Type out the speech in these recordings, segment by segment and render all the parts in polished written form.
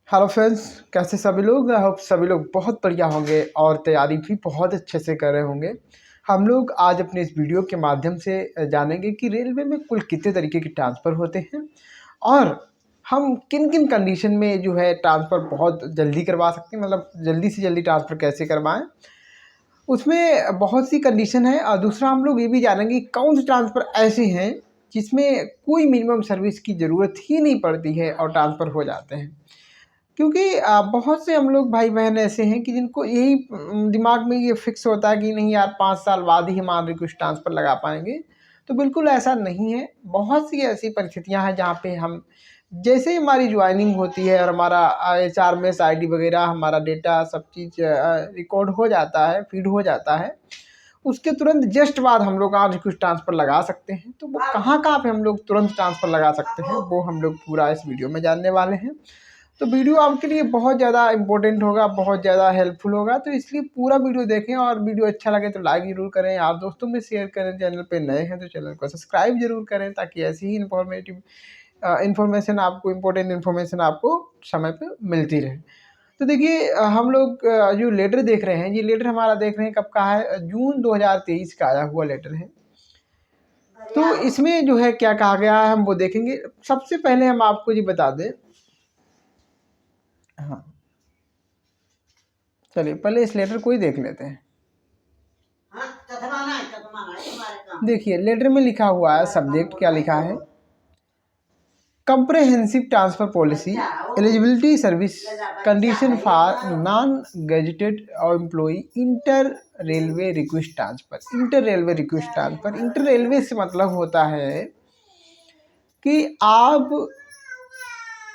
Hello friends, कैसे सभी लोग। आई होप सभी लोग बहुत बढ़िया होंगे और तैयारी भी बहुत अच्छे से कर रहे होंगे। हम लोग आज अपने इस वीडियो के माध्यम से जानेंगे कि रेलवे में कुल कितने तरीके के ट्रांसफ़र होते हैं और हम किन किन कंडीशन में जो है ट्रांसफ़र बहुत जल्दी करवा सकते हैं, मतलब जल्दी से जल्दी ट्रांसफ़र कैसे करवाएं। उसमें बहुत सी कंडीशन है और दूसरा हम लोग ये भी जानेंगे कि कौन से ट्रांसफ़र ऐसे हैं जिसमें कोई मिनिमम सर्विस की ज़रूरत ही नहीं पड़ती है और ट्रांसफ़र हो जाते हैं। क्योंकि बहुत से हम लोग भाई बहन ऐसे हैं कि जिनको यही दिमाग में ये फिक्स होता है कि नहीं यार 5 साल बाद ही हम आगे कुछ ट्रांसफ़र लगा पाएँगे। तो बिल्कुल ऐसा नहीं है। बहुत सी ऐसी परिस्थितियाँ हैं जहाँ पे हम जैसे ही हमारी जॉइनिंग होती है और हमारा एचआरएमएस आईडी वग़ैरह हमारा डेटा सब चीज़ रिकॉर्ड हो जाता है, फ़ीड हो जाता है। उसके तुरंत जस्ट बाद हम लोग आज कुछ ट्रांसफ़र लगा सकते हैं। तो वो कहाँ-कहाँ पे हम लोग तुरंत ट्रांसफ़र लगा सकते हैं, वो हम लोग पूरा इस वीडियो में जानने वाले हैं। तो वीडियो आपके लिए बहुत ज़्यादा इम्पोर्टेंट होगा, बहुत ज़्यादा हेल्पफुल होगा, तो इसलिए पूरा वीडियो देखें और वीडियो अच्छा लगे तो लाइक ज़रूर करें, यार दोस्तों में शेयर करें। चैनल पे नए हैं तो चैनल को सब्सक्राइब ज़रूर करें ताकि ऐसी ही इन्फॉर्मेशन आपको इम्पोर्टेंट इन्फॉर्मेशन आपको समय पे मिलती रहे। तो देखिए हम लोग जो लेटर देख रहे हैं, ये लेटर हमारा देख रहे हैं कब का है, जून 2023 का आया हुआ लेटर है। तो इसमें जो है क्या कहा गया है हम वो देखेंगे। सबसे पहले हम आपको ये बता दें, हाँ चलिए पहले इस लेटर को ही देख लेते हैं। देखिए लेटर में लिखा हुआ है, सब्जेक्ट क्या लिखा है, comprehensive transfer policy, eligibility service condition for non gazetted employee, inter railway request transfer. Inter railway request transfer, inter railway से मतलब होता है कि आप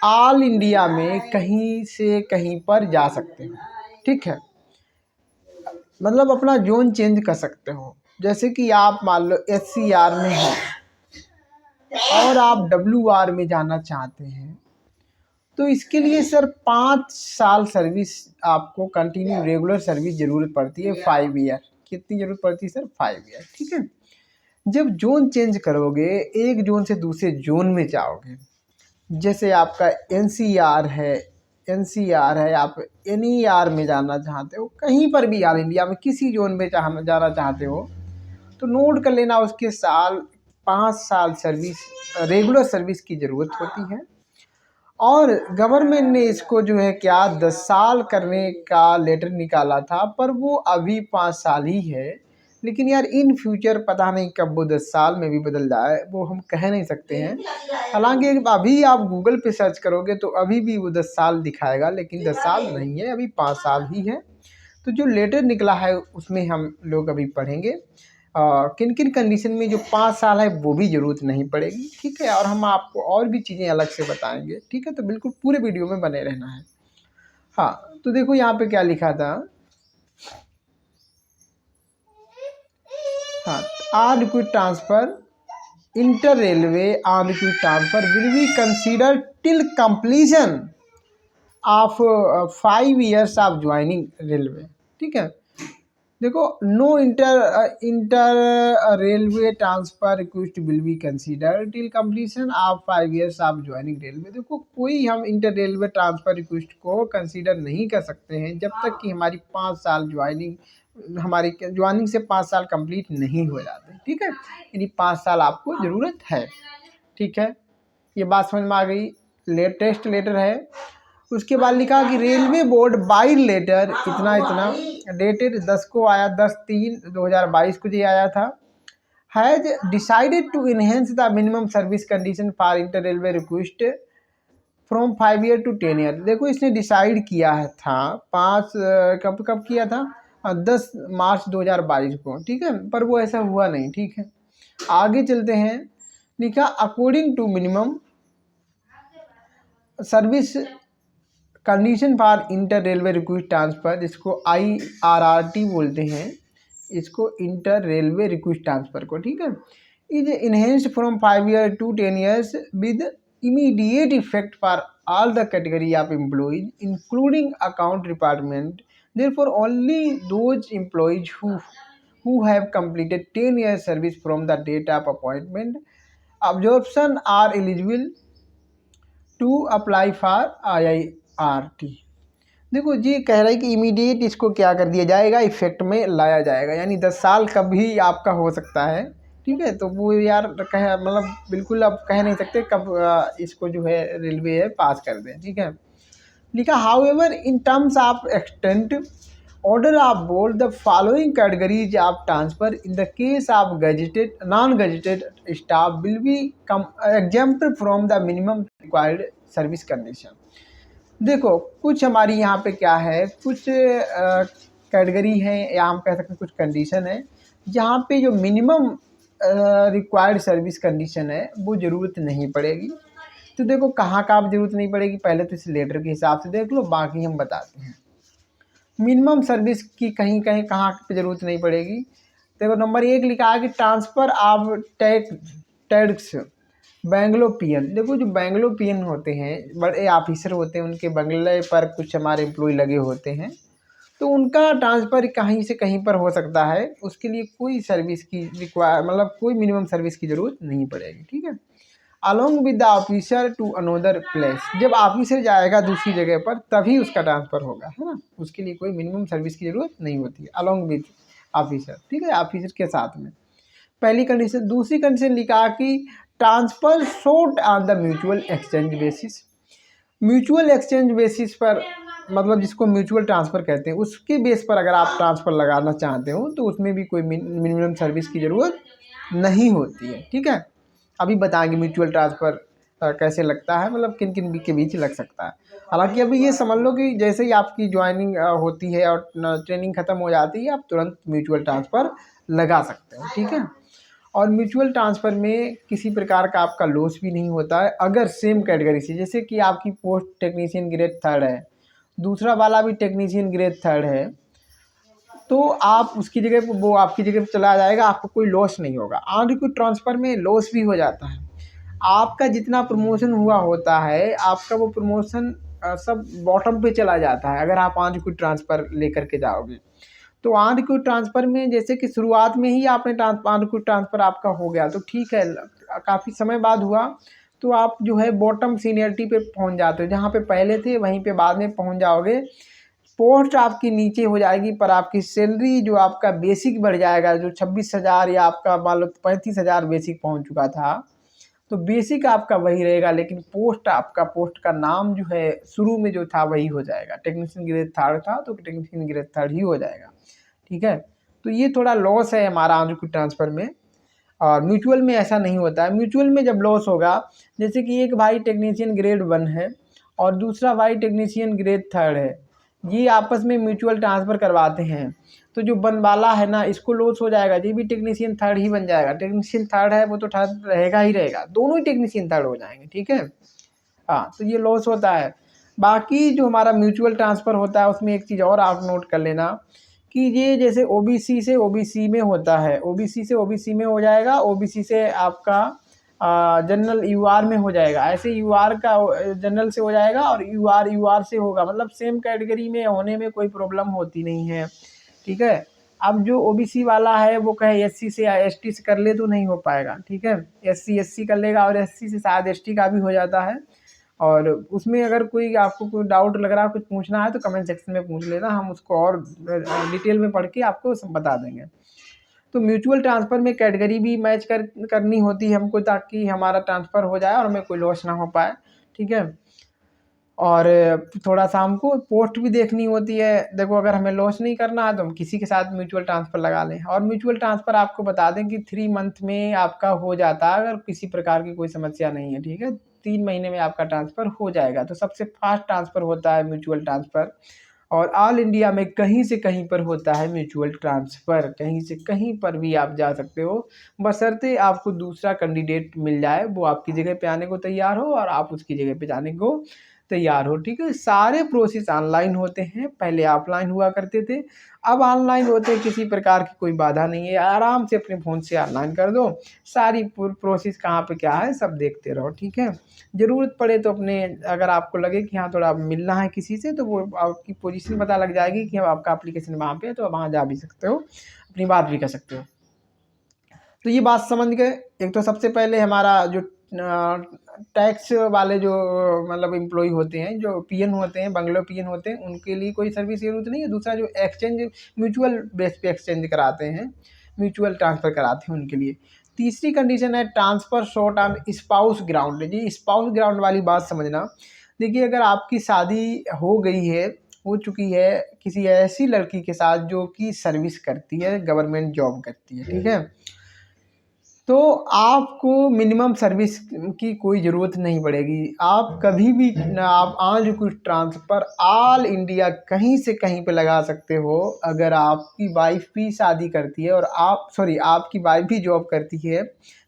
ऑल इंडिया में कहीं से कहीं पर जा सकते हो, ठीक है। मतलब अपना जोन चेंज कर सकते हो। जैसे कि आप मान लो SCR में हो और आप WR में जाना चाहते हैं, तो इसके लिए सर 5 साल सर्विस आपको कंटिन्यू रेगुलर सर्विस ज़रूरत पड़ती है। 5 ईयर कितनी ज़रूरत पड़ती है सर? 5 ईयर, ठीक है। जब जोन चेंज करोगे, एक जोन से दूसरे जोन में जाओगे, जैसे आपका NCR है, आप NER में जाना चाहते हो, कहीं पर भी ऑल इंडिया में किसी जोन में जाना चाहते हो, तो नोट कर लेना उसके 5 साल सर्विस रेगुलर सर्विस की ज़रूरत होती है। और गवर्नमेंट ने इसको जो है क्या 10 साल करने का लेटर निकाला था, पर वो अभी 5 साल ही है। लेकिन यार इन फ्यूचर पता नहीं कब वो 10 साल में भी बदल जाए, वो हम कह नहीं सकते हैं। हालांकि अभी आप गूगल पे सर्च करोगे तो अभी भी वो 10 साल दिखाएगा, लेकिन 10 साल नहीं है, अभी 5 साल ही है। तो जो लेटर निकला है उसमें हम लोग अभी पढ़ेंगे किन किन कंडीशन में जो 5 साल है वो भी ज़रूरत नहीं पड़ेगी, ठीक है। और हम आपको और भी चीज़ें अलग से बताएंगे, ठीक है। तो बिल्कुल पूरे वीडियो में बने रहना है। हाँ तो देखो यहाँ पे क्या लिखा था, हाँ, on request transfer inter railway on request transfer will be consider till completion of 5 years of joining railway, ठीक है। देखो no inter railway transfer request will be consider till completion of 5 years of joining railway. देखो कोई हम inter railway transfer request को consider नहीं कर सकते हैं जब तक कि हमारी 5 साल हमारी ज्वाइनिंग से 5 साल कंप्लीट नहीं हो जाते, ठीक है। यानी 5 साल आपको ज़रूरत है, ठीक है। ये बात समझ में आ गई। लेटेस्ट लेटर है। उसके बाद लिखा कि रेलवे बोर्ड बाई लेटर इतना इतना डेटेड 10 को आया, 10/3/2022 को ये आया था, has decided to enhance the minimum service condition for inter railway request from 5 year to 10 year. देखो इसने डिसाइड किया है था 5 कब कब किया था 10 मार्च 2022 को, ठीक है। पर वो ऐसा हुआ नहीं, ठीक है। आगे चलते हैं। लिखा according to minimum service condition for inter railway request transfer, इसको IRRT बोलते हैं, इसको इंटर रेलवे रिक्वेस्ट ट्रांसफ़र को, ठीक है। Is enhanced from 5 year to 10 years with immediate effect for all the category of employees including account department. Therefore only those employees who have completed 10 years service from the date of appointment absorption are eligible to apply for RT। देखो जी कह रहा है कि immediate इसको क्या कर दिया जाएगा, इफेक्ट में लाया जाएगा, यानी 10 साल कभी आपका हो सकता है। ठीक है, तो वो यार कह मतलब बिल्कुल आप कह नहीं सकते कब इसको जो है रेलवे है पास कर दें। ठीक है, लिखा however in terms of extent order of board the following categories of transfer in the case of gazetted non gazetted staff will be exempt from the minimum required service condition. देखो कुछ हमारी यहाँ पे क्या है, कुछ कैटेगरी है या हम कह सकते हैं कुछ कंडीशन है जहाँ पे जो मिनिमम रिक्वायर्ड सर्विस कंडीशन है वो ज़रूरत नहीं पड़ेगी। तो देखो कहाँ आप ज़रूरत नहीं पड़ेगी, पहले तो इस लेटर के हिसाब से देख लो, बाकी हम बताते हैं। मिनिमम सर्विस की कहीं कहीं कहाँ पे ज़रूरत नहीं पड़ेगी। देखो नंबर 1 लिखा है कि ट्रांसफ़र ऑफ टैक्स बैंगलोपियन। देखो जो बैंगलोपियन होते हैं बड़े ऑफिसर होते हैं, उनके बंगले पर कुछ हमारे एम्प्लॉय लगे होते हैं, तो उनका ट्रांसफ़र कहीं से कहीं पर हो सकता है, उसके लिए कोई सर्विस की मतलब कोई मिनिमम सर्विस की ज़रूरत नहीं पड़ेगी। ठीक है, along with the officer to another place, जब ऑफिसर जाएगा दूसरी जगह पर तभी उसका ट्रांसफ़र होगा, है ना, उसके लिए कोई मिनिमम सर्विस की ज़रूरत नहीं होती है, अलॉन्ग विद ऑफिसर। ठीक है, ऑफिसर के साथ में, पहली कंडीशन। दूसरी कंडीशन लिखा कि transfer sought on the mutual exchange basis. Mutual exchange basis पर मतलब जिसको म्यूचुअल ट्रांसफ़र कहते हैं, उसके बेस पर अगर आप ट्रांसफ़र लगाना चाहते हो तो उसमें भी कोई मिनिमम सर्विस की ज़रूरत नहीं होती है। ठीक है, अभी बताएंगे म्यूचुअल ट्रांसफ़र कैसे लगता है, मतलब किन किन के बीच लग सकता है। हालांकि अभी ये समझ लो कि जैसे ही आपकी ज्वाइनिंग होती है और ट्रेनिंग ख़त्म हो जाती है, आप तुरंत म्यूचुअल ट्रांसफ़र लगा सकते हो। ठीक है, और म्यूचुअल ट्रांसफ़र में किसी प्रकार का आपका लॉस भी नहीं होता है अगर सेम कैटेगरी से, जैसे कि आपकी पोस्ट टेक्नीशियन ग्रेड 3 है, दूसरा वाला भी टेक्नीशियन ग्रेड 3 है, तो आप उसकी जगह पर वो आपकी जगह पर चला जाएगा, आपको कोई लॉस नहीं होगा। ऑन रिक्रूट ट्रांसफ़र में लॉस भी हो जाता है। आपका जितना प्रमोशन हुआ होता है, आपका वो प्रमोशन सब बॉटम पे चला जाता है अगर आप ऑन रिक्रूट ट्रांसफ़र लेकर के जाओगे। तो ऑन रिक्रूट ट्रांसफ़र में जैसे कि शुरुआत में ही आपने ऑन रिक्रूट ट्रांसफ़र आपका हो गया तो ठीक है, काफ़ी समय बाद हुआ तो आप जो है बॉटम सीनियरिटी पे पहुंच जाते हो, जहाँ पे पहले थे वहीं पे बाद में पहुंच जाओगे। पोस्ट आपकी नीचे हो जाएगी पर आपकी सैलरी जो आपका बेसिक बढ़ जाएगा, जो 26,000 या आपका मान लो 35,000 बेसिक पहुँच चुका था, तो बेसिक आपका वही रहेगा, लेकिन पोस्ट आपका पोस्ट का नाम जो है शुरू में जो था वही हो जाएगा। टेक्नीशियन ग्रेड 3 था तो टेक्नीशियन ग्रेड 3 ही हो जाएगा। ठीक है, तो ये थोड़ा लॉस है हमारा ऑन रिक्रूट ट्रांसफ़र में, और म्यूचुअल में ऐसा नहीं होता है। म्यूचुअल में जब लॉस होगा, जैसे कि एक भाई टेक्नीशियन ग्रेड 1 है और दूसरा भाई टेक्नीशियन ग्रेड 3 है, ये आपस में म्यूचुअल ट्रांसफ़र करवाते हैं, तो जो बनवाला है ना इसको लॉस हो जाएगा, ये भी टेक्नीशियन 3 ही बन जाएगा। टेक्नीशियन 3 है वो तो 3 रहेगा ही रहेगा, दोनों ही टेक्नीशियन 3 हो जाएंगे। ठीक है, हाँ, तो ये लॉस होता है। बाकी जो हमारा म्यूचुअल ट्रांसफ़र होता है उसमें एक चीज़ और आप नोट कर लेना कि ये जैसे ओबीसी से ओबीसी में होता है, ओबीसी से ओबीसी में हो जाएगा, ओबीसी से आपका जनरल यूआर में हो जाएगा, ऐसे यूआर का जनरल से हो जाएगा और यूआर से होगा, मतलब सेम कैटेगरी में होने में कोई प्रॉब्लम होती नहीं है। ठीक है, अब जो ओबीसी वाला है वो कहे एससी से या एसटी से कर ले तो नहीं हो पाएगा। ठीक है, एससी कर लेगा और एससी से शायद एसटी का भी हो जाता है। और उसमें अगर कोई आपको कोई डाउट लग रहा है, कुछ पूछना है तो कमेंट सेक्शन में पूछ लेना, हम उसको और डिटेल में पढ़ के आपको सब बता देंगे। तो म्यूचुअल ट्रांसफ़र में कैटेगरी भी मैच करनी होती है हमको, ताकि हमारा ट्रांसफ़र हो जाए और हमें कोई लॉस ना हो पाए। ठीक है, और थोड़ा सा हमको पोस्ट भी देखनी होती है। देखो अगर हमें लॉस नहीं करना है तो हम किसी के साथ म्यूचुअल ट्रांसफ़र लगा लें, और म्यूचुअल ट्रांसफ़र आपको बता दें कि 3 मंथ में आपका हो जाता है अगर किसी प्रकार की कोई समस्या नहीं है। ठीक है, 3 महीने में आपका ट्रांसफ़र हो जाएगा, तो सबसे फास्ट ट्रांसफ़र होता है म्यूचुअल ट्रांसफ़र, और ऑल इंडिया में कहीं से कहीं पर होता है म्यूचुअल ट्रांसफ़र, कहीं से कहीं पर भी आप जा सकते हो, बशर्ते आपको दूसरा कैंडिडेट मिल जाए, वो आपकी जगह पे आने को तैयार हो और आप उसकी जगह पे जाने को तैयार हो। ठीक है, सारे प्रोसेस ऑनलाइन होते हैं, पहले ऑफलाइन हुआ करते थे, अब ऑनलाइन होते हैं, किसी प्रकार की कोई बाधा नहीं है, आराम से अपने फ़ोन से ऑनलाइन कर दो, सारी प्रोसेस कहाँ पे क्या है सब देखते रहो। ठीक है, ज़रूरत पड़े तो अपने अगर आपको लगे कि हाँ थोड़ा मिलना है किसी से, तो वो आपकी पोजीशन पता लग जाएगी कि अब आपका एप्लीकेशन वहाँ पे है, तो वहाँ जा भी सकते हो, अपनी बात भी कर सकते हो। तो ये बात समझ गए। एक तो सबसे पहले हमारा जो टैक्स वाले जो मतलब एम्प्लॉय होते हैं, जो पीएन होते हैं, बंगलो पीएन होते हैं, उनके लिए कोई सर्विस की ज़रूरत नहीं है। दूसरा जो एक्सचेंज म्यूचुअल बेस पे एक्सचेंज कराते हैं, म्यूचुअल ट्रांसफ़र कराते हैं, उनके लिए। तीसरी कंडीशन है transfer sought on spouse ground. जी स्पाउस ग्राउंड वाली बात समझना। देखिए अगर आपकी शादी हो चुकी है किसी ऐसी लड़की के साथ जो कि सर्विस करती है, गवर्नमेंट जॉब करती है, ठीक है, तो आपको मिनिमम सर्विस की कोई ज़रूरत नहीं पड़ेगी। आप कभी भी आप आज कुछ ट्रांसफ़र ऑल इंडिया कहीं से कहीं पे लगा सकते हो। अगर आपकी वाइफ भी शादी करती है और आपकी वाइफ भी जॉब करती है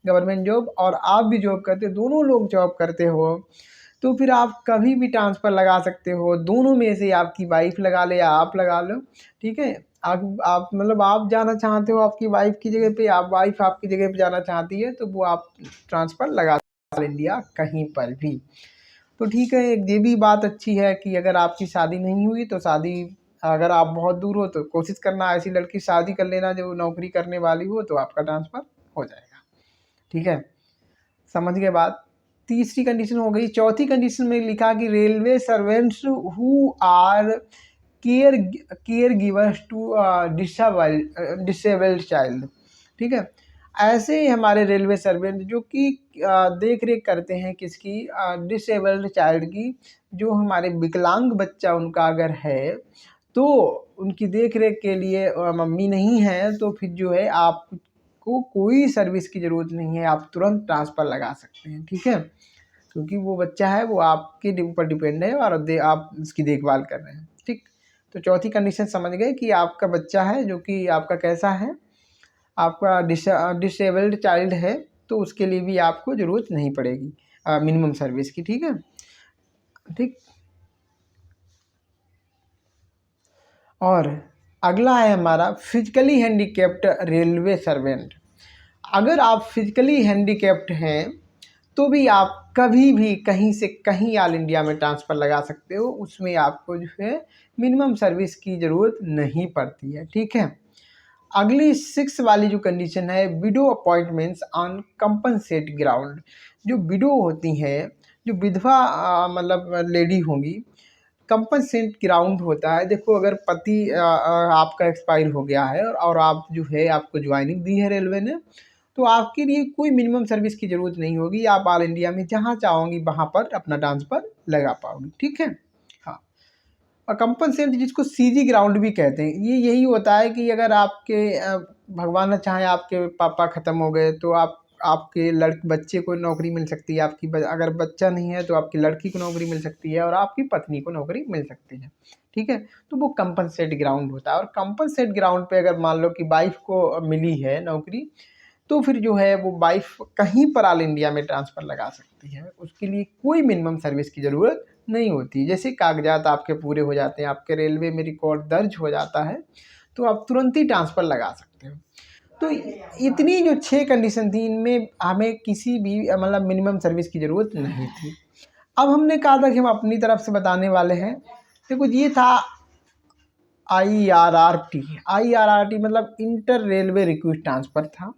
गवर्नमेंट जॉब, और आप भी जॉब करते हो, दोनों लोग जॉब करते हो, तो फिर आप कभी भी ट्रांसफ़र लगा सकते हो। दोनों में से आपकी वाइफ लगा ले या आप लगा लो, ठीक है। आप मतलब आप जाना चाहते हो आपकी वाइफ की जगह पे, वाइफ आपकी जगह पे जाना चाहती है, तो वो आप ट्रांसफ़र लगा इंडिया कहीं पर भी। तो ठीक है, एक ये भी बात अच्छी है कि अगर आपकी शादी नहीं हुई तो अगर आप बहुत दूर हो तो कोशिश करना ऐसी लड़की शादी कर लेना जो नौकरी करने वाली हो, तो आपका ट्रांसफ़र हो जाएगा, ठीक है। समझ गए बात। तीसरी कंडीशन हो गई। चौथी कंडीशन में लिखा कि railway servants who are care givers to disabled child, ठीक है। ऐसे हमारे रेलवे सर्वेंट जो कि देख रेख करते हैं किसकी, डिसेबल्ड चाइल्ड की, जो हमारे विकलांग बच्चा उनका अगर है तो उनकी देख रेख के लिए मम्मी नहीं है, तो फिर जो है आपको कोई सर्विस की ज़रूरत नहीं है, आप तुरंत ट्रांसफ़र लगा सकते हैं, ठीक है। क्योंकि वो बच्चा है वो आपके ऊपर डिपेंड है और आप उसकी देखभाल कर रहे हैं, ठीक। तो चौथी कंडीशन समझ गए कि आपका बच्चा है जो कि आपका कैसा है, आपका डिसेबल्ड चाइल्ड है, तो उसके लिए भी आपको ज़रूरत नहीं पड़ेगी मिनिमम सर्विस की, ठीक है, ठीक। और अगला है हमारा फिजिकली हैंडीकैप्ड रेलवे सर्वेंट। अगर आप फिजिकली हैंडीकैप्ड हैं तो भी आप कभी भी कहीं से कहीं ऑल इंडिया में ट्रांसफ़र लगा सकते हो। उसमें आपको जो है मिनिमम सर्विस की ज़रूरत नहीं पड़ती है, ठीक है। अगली 6 वाली जो कंडीशन है, window appointments on compensate ground. जो विडो होती हैं, जो विधवा मतलब लेडी होंगी, कंपनसेट ग्राउंड होता है। देखो अगर पति आपका एक्सपायर हो गया है और आप जो है आपको ज्वाइनिंग दी है रेलवे ने, तो आपके लिए कोई मिनिमम सर्विस की ज़रूरत नहीं होगी। आप ऑल इंडिया में जहाँ चाहोगी वहाँ पर अपना ट्रांसफ़र लगा पाओगी, ठीक है। हाँ, और कंपनसेट जिसको सीजी ग्राउंड भी कहते हैं, ये यही होता है कि अगर आपके भगवान न चाहे आपके पापा ख़त्म हो गए तो आपके बच्चे को नौकरी मिल सकती है, अगर बच्चा नहीं है तो आपकी लड़की को नौकरी मिल सकती है और आपकी पत्नी को नौकरी मिल सकती है, ठीक है। तो वो कंपनसेट ग्राउंड होता है। और कंपनसेट ग्राउंड पे अगर मान लो कि वाइफ को मिली है नौकरी, तो फिर जो है वो वाइफ कहीं पर ऑल इंडिया में ट्रांसफ़र लगा सकती है। उसके लिए कोई मिनिमम सर्विस की ज़रूरत नहीं होती। जैसे कागजात आपके पूरे हो जाते हैं, आपके रेलवे में रिकॉर्ड दर्ज हो जाता है, तो आप तुरंत ही ट्रांसफ़र लगा सकते हो। तो इतनी जो 6 कंडीशन थी, इनमें हमें किसी भी मतलब मिनिमम सर्विस की ज़रूरत नहीं थी। अब हमने कहा था कि हम अपनी तरफ से बताने वाले हैं। देखो ये था IRRT मतलब इंटर रेलवे रिक्वेस्ट ट्रांसफ़र था।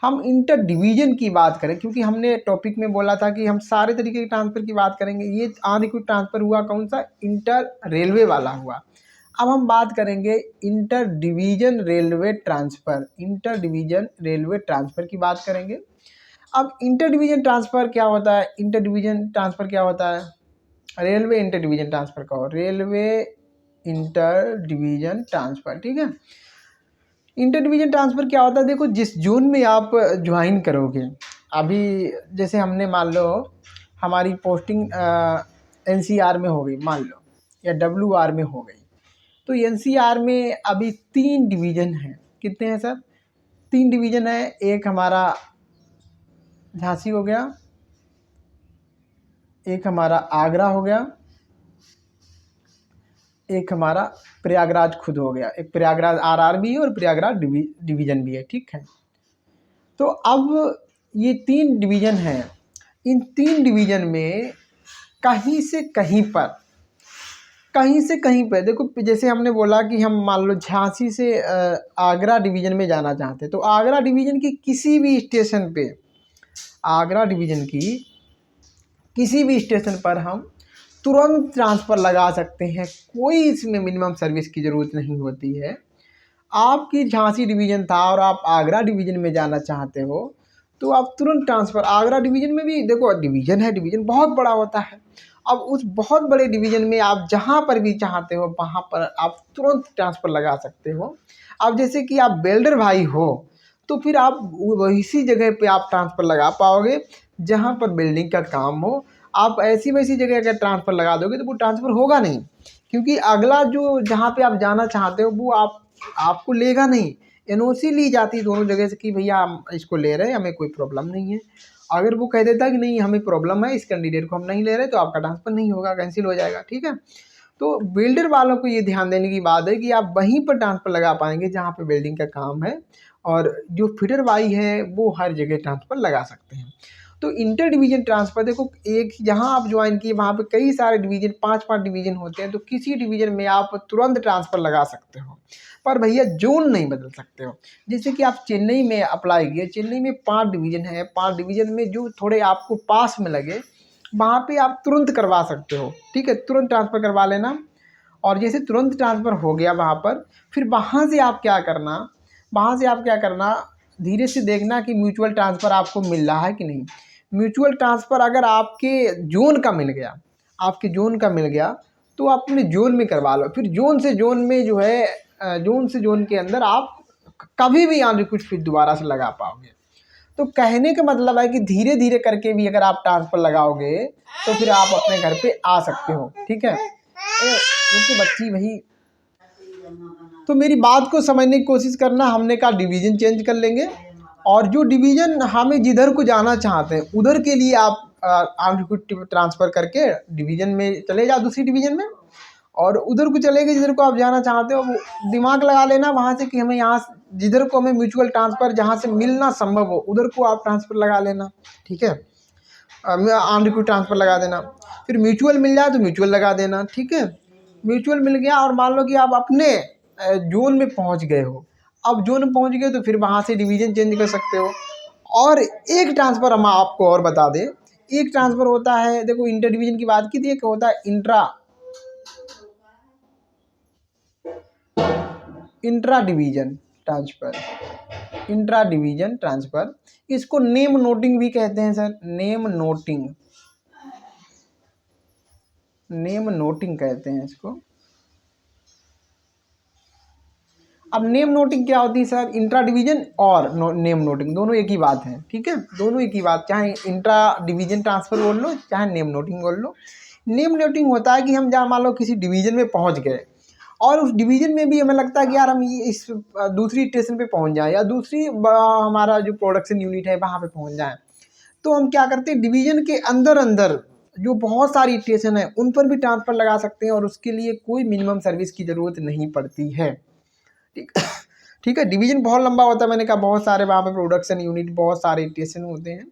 हम इंटर डिवीज़न की बात करें, क्योंकि हमने टॉपिक में बोला था कि हम सारे तरीके के ट्रांसफ़र की बात करेंगे। ये अनरिक्वेस्ट ट्रांसफ़र हुआ कौन सा, इंटर रेलवे वाला हुआ। अब हम बात करेंगे inter division railway transfer, inter division railway transfer की बात करेंगे। अब इंटर डिवीज़न ट्रांसफ़र क्या होता है, इंटर डिवीज़न ट्रांसफ़र क्या होता है, रेलवे इंटर डिवीज़न ट्रांसफ़र का हो, रेलवे इंटर डिवीज़न ट्रांसफ़र, ठीक है। इंटर डिवीज़न ट्रांसफ़र क्या होता है, देखो जिस जोन में आप ज्वाइन करोगे, अभी जैसे हमने मान लो हमारी पोस्टिंग NCR में हो गई मान लो, या WR में हो गई, तो NCR में अभी 3 डिवीज़न हैं। कितने हैं सर, 3 डिवीज़न है। एक हमारा झांसी हो गया, एक हमारा आगरा हो गया, एक हमारा प्रयागराज खुद हो गया। एक प्रयागराज RR भी है और प्रयागराज डिवीज़न भी है, ठीक है। तो अब ये 3 डिवीज़न हैं। इन 3 डिवीज़न में कहीं से कहीं पर देखो, जैसे हमने बोला कि हम मान लो झांसी से आगरा डिवीज़न में जाना चाहते हैं, तो आगरा डिवीज़न की किसी भी स्टेशन पे आगरा डिवीज़न की किसी भी स्टेशन पर हम तुरंत ट्रांसफ़र लगा सकते हैं। कोई इसमें मिनिमम सर्विस की ज़रूरत नहीं होती है। आपकी झांसी डिवीज़न था और आप आगरा डिवीज़न में जाना चाहते हो, तो आप तुरंत ट्रांसफ़र आगरा डिवीज़न में भी देखो डिवीज़न है, डिवीज़न बहुत बड़ा होता है। अब उस बहुत बड़े डिवीज़न में आप जहाँ पर भी चाहते हो वहाँ पर आप तुरंत ट्रांसफ़र लगा सकते हो। अब जैसे कि आप बिल्डर भाई हो, तो फिर आप इसी जगह पे आप ट्रांसफ़र लगा पाओगे जहाँ पर बिल्डिंग का काम हो। आप ऐसी वैसी जगह अगर ट्रांसफ़र लगा दोगे तो वो ट्रांसफ़र होगा नहीं, क्योंकि अगला जो जहाँ पे आप जाना चाहते हो वो आपको लेगा नहीं। एनओसी ली जाती है दोनों जगह से कि भैया हम इसको ले रहे हैं, हमें कोई प्रॉब्लम नहीं है। अगर वो कह देता है कि नहीं हमें प्रॉब्लम है, इस कैंडिडेट को हम नहीं ले रहे, तो आपका ट्रांसफ़र नहीं होगा, कैंसिल हो जाएगा, ठीक है। तो बिल्डर वालों को ये ध्यान देने की बात है कि आप वहीं पर ट्रांसफ़र लगा पाएंगे जहाँ पे बिल्डिंग का काम है, और जो फीडर भाई है वो हर जगह ट्रांसफ़र लगा सकते हैं। तो इंटर डिवीज़न ट्रांसफ़र देखो, एक जहाँ आप ज्वाइन किए वहाँ पे कई सारे डिवीज़न 5-5 डिवीज़न होते हैं, तो किसी डिवीज़न में आप तुरंत ट्रांसफ़र लगा सकते हो। पर भैया ज़ोन नहीं बदल सकते हो। जैसे कि आप चेन्नई में अप्लाई किए, चेन्नई में 5 डिवीज़न है, 5 डिवीज़न में जो थोड़े आपको पास में लगे वहाँ पे आप तुरंत करवा सकते हो, ठीक है, तुरंत ट्रांसफ़र करवा लेना। और जैसे तुरंत ट्रांसफ़र हो गया वहाँ पर, फिर वहाँ से आप क्या करना, धीरे से देखना कि म्यूचुअल ट्रांसफ़र आपको मिल रहा है कि नहीं। म्यूचुअल ट्रांसफ़र अगर आपके ज़ोन का मिल गया तो आप अपने ज़ोन में करवा लो। फिर ज़ोन से ज़ोन में जो है ज़ोन से ज़ोन के अंदर आप कभी भी ऑन रिक्वेस्ट फिर दोबारा से लगा पाओगे। तो कहने का मतलब है कि धीरे धीरे करके भी अगर आप ट्रांसफ़र लगाओगे तो फिर आप अपने घर पे आ सकते हो, ठीक है। क्योंकि बच्ची वही, तो मेरी बात को समझने की कोशिश करना। हमने कहा डिवीज़न चेंज कर लेंगे, और जो डिवीज़न हमें जिधर को जाना चाहते हैं उधर के लिए आप ऑन रिक्वेस्ट ट्रांसफ़र करके डिवीज़न में चले जाओ, दूसरी डिवीज़न में, और उधर को चले गए जिधर को आप जाना चाहते हो। वो दिमाग लगा लेना वहाँ से कि हमें यहाँ जिधर को हमें म्यूचुअल ट्रांसफ़र जहाँ से मिलना संभव हो उधर को आप ट्रांसफ़र लगा लेना, ठीक है। ऑन रिक्वेस्ट ट्रांसफ़र लगा देना। फिर म्यूचुअल मिल जाए तो म्यूचुअल लगा देना, ठीक है। म्यूचुअल मिल गया और मान लो कि आप अपने ज़ोन में पहुँच गए हो। अब ज़ोन में पहुँच गए तो फिर वहाँ से डिवीज़न चेंज कर सकते हो। और एक ट्रांसफ़र हम आपको और बता दें, एक ट्रांसफ़र होता है, देखो इंटर डिवीज़न की बात की थी, एक होता है intra division transfer. Intra division transfer, इसको नेम नोटिंग भी कहते हैं सर, नेम नोटिंग कहते हैं इसको। अब नेम नोटिंग क्या होती है सर, इंट्रा डिवीज़न और नेम नोटिंग दोनों एक ही बात है, ठीक है, दोनों एक ही बात, चाहे इंट्रा डिवीज़न ट्रांसफ़र बोल लो चाहे नेम नोटिंग बोल लो। नेम नोटिंग होता है कि हम जहाँ मान लो किसी डिवीज़न में पहुँच गए और उस डिवीज़न में भी हमें लगता है कि यार हम ये इस दूसरी स्टेशन पे पहुँच जाएँ या दूसरी हमारा जो प्रोडक्शन यूनिट है वहाँ पे पहुँच जाएँ, तो हम क्या करते हैं डिवीज़न के अंदर अंदर जो बहुत सारी स्टेशन है उन पर भी ट्रांसफ़र लगा सकते हैं, और उसके लिए कोई मिनिमम सर्विस की ज़रूरत नहीं पड़ती है, ठीक ठीक है। डिवीज़न बहुत लंबा होता है, मैंने कहा बहुत सारे वहाँ पे प्रोडक्शन यूनिट बहुत सारे स्टेशन होते हैं,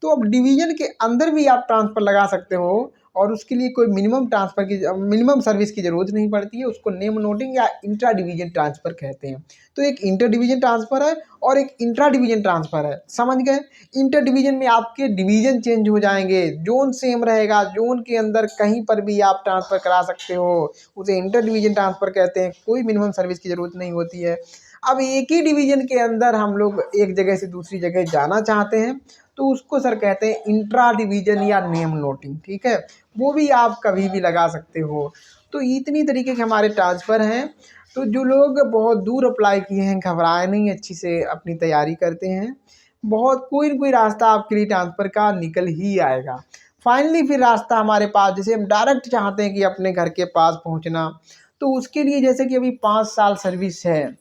तो अब डिवीज़न के अंदर भी आप ट्रांसफ़र लगा सकते हो, और उसके लिए कोई मिनिमम सर्विस की ज़रूरत नहीं पड़ती है। उसको नेम नोटिंग या इंट्रा डिवीज़न ट्रांसफ़र कहते हैं। तो एक इंटर डिवीज़न ट्रांसफ़र है और एक इंट्रा डिवीज़न ट्रांसफ़र है, समझ गए। इंटर डिवीज़न में आपके डिवीज़न चेंज हो जाएंगे, जोन सेम रहेगा, जोन के अंदर कहीं पर भी आप ट्रांसफ़र करा सकते हो, उसे इंटर डिवीज़न ट्रांसफ़र कहते हैं। कोई मिनिमम सर्विस की ज़रूरत नहीं होती है। अब एक ही डिवीज़न के अंदर हम लोग एक जगह से दूसरी जगह जाना चाहते हैं तो उसको सर कहते हैं इंट्रा डिवीज़न या नेम नोटिंग, ठीक है। वो भी आप कभी भी लगा सकते हो। तो इतनी तरीके के हमारे ट्रांसफ़र हैं। तो जो लोग बहुत दूर अप्लाई किए हैं घबराए नहीं, अच्छी से अपनी तैयारी करते हैं, बहुत कोई न कोई रास्ता आपके लिए ट्रांसफ़र का निकल ही आएगा। फाइनली फिर रास्ता हमारे पास, जैसे हम डायरेक्ट चाहते हैं कि अपने घर के पास पहुंचना, तो उसके लिए जैसे कि अभी 5 साल सर्विस है,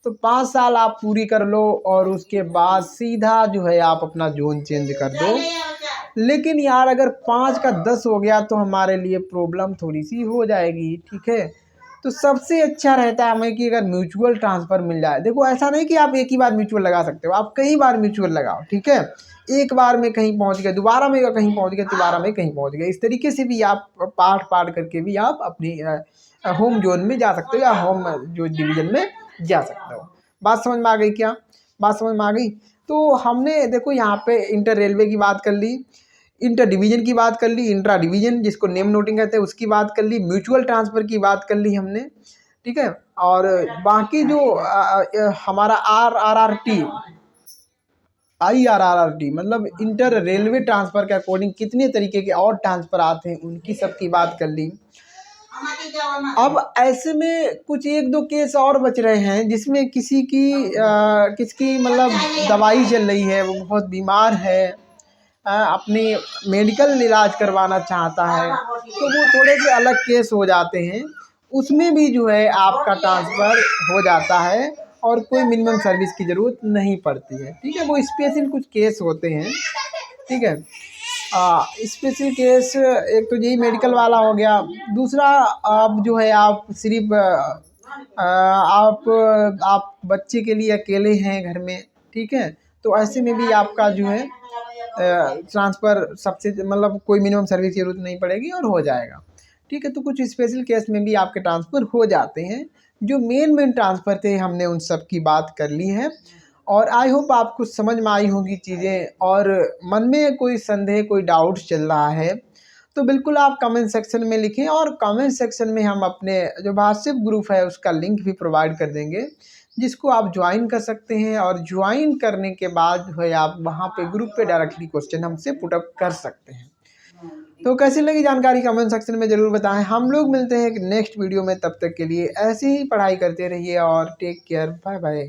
तो 5 साल आप पूरी कर लो और उसके बाद सीधा जो है आप अपना ज़ोन चेंज कर दो। लेकिन यार अगर 5 का 10 हो गया तो हमारे लिए प्रॉब्लम थोड़ी-सी हो जाएगी, ठीक है। तो सबसे अच्छा रहता है हमें कि अगर म्यूचुअल ट्रांसफ़र मिल जाए। देखो ऐसा नहीं कि आप एक ही बार म्यूचुअल लगा सकते हो, आप कई बार म्यूचुअल लगाओ, ठीक है। एक बार में कहीं पहुँच गए, दोबारा में कहीं पहुँच गए, दोबारा में कहीं पहुँच गए। इस तरीके से भी आप पार्ट-पार्ट करके भी आप अपनी होम ज़ोन में जा सकते हो या होम जो डिवीज़न में जा सकते हो। बात समझ में आ गई क्या? बात समझ में आ गई? तो हमने देखो यहाँ पे इंटर रेलवे की बात कर ली, इंटर डिवीज़न की बात कर ली, इंट्रा डिवीज़न जिसको नेम नोटिंग कहते हैं उसकी बात कर ली, म्यूचुअल ट्रांसफ़र की बात कर ली हमने, ठीक है। और बाकी जो हमारा RRRT, IRRRT मतलब इंटर रेलवे ट्रांसफ़र के अकॉर्डिंग कितने तरीके के और ट्रांसफ़र आते हैं उनकी सब की बात कर ली। अब ऐसे में कुछ एक दो केस और बच रहे हैं जिसमें किसकी मतलब दवाई चल रही है, वो बहुत बीमार है, अपनी मेडिकल इलाज करवाना चाहता है, तो वो थोड़े से अलग केस हो जाते हैं। उसमें भी जो है आपका ट्रांसफ़र हो जाता है और कोई मिनिमम सर्विस की ज़रूरत नहीं पड़ती है, ठीक है। वो स्पेशल कुछ केस होते हैं, ठीक है। स्पेशल केस एक तो यही मेडिकल वाला हो गया। दूसरा आप जो है आप सिर्फ आप बच्चे के लिए अकेले हैं घर में, ठीक है, तो ऐसे में भी आपका जो है ट्रांसफ़र सबसे मतलब कोई मिनिमम सर्विस की ज़रूरत नहीं पड़ेगी और हो जाएगा, ठीक है। तो कुछ स्पेशल केस में भी आपके ट्रांसफ़र हो जाते हैं। जो मेन ट्रांसफ़र थे हमने उन सब की बात कर ली है और आई होप आपको समझ में आई होंगी चीज़ें। और मन में कोई संदेह कोई डाउट चल रहा है तो बिल्कुल आप कमेंट सेक्शन में लिखें, और कमेंट सेक्शन में हम अपने जो व्हाट्सएप ग्रुप है उसका लिंक भी प्रोवाइड कर देंगे जिसको आप ज्वाइन कर सकते हैं। और ज्वाइन करने के बाद जो है आप वहाँ पे ग्रुप पे डायरेक्टली क्वेश्चन हमसे पुटअप कर सकते हैं। तो कैसी लगी जानकारी कमेंट सेक्शन में ज़रूर बताएं। हम लोग मिलते हैं एक नेक्स्ट वीडियो में, तब तक के लिए ऐसे ही पढ़ाई करते रहिए और टेक केयर, बाय बाय।